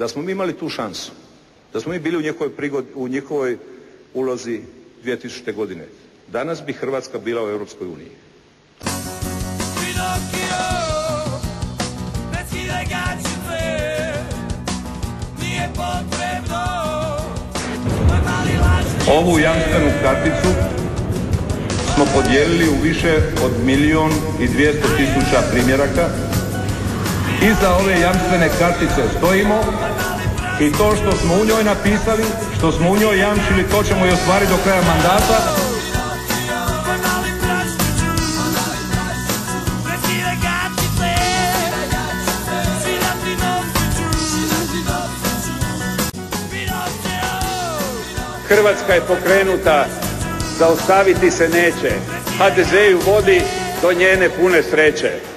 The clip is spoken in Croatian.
Da smo mi imali tu šansu, da smo mi bili u njihovoj ulozi 2000. godine, danas bi Hrvatska bila u Europskoj uniji. Ovu jamstvenu karticu smo podijelili u više od 1.200.000 primjeraka. Iza ove jamstvene kartice stojimo i to što smo u njoj napisali, što smo u njoj jamčili, to ćemo i ostvariti do kraja mandata. Hrvatska je pokrenuta, zaustaviti se neće. HDZ ju vodi do njene pune sreće.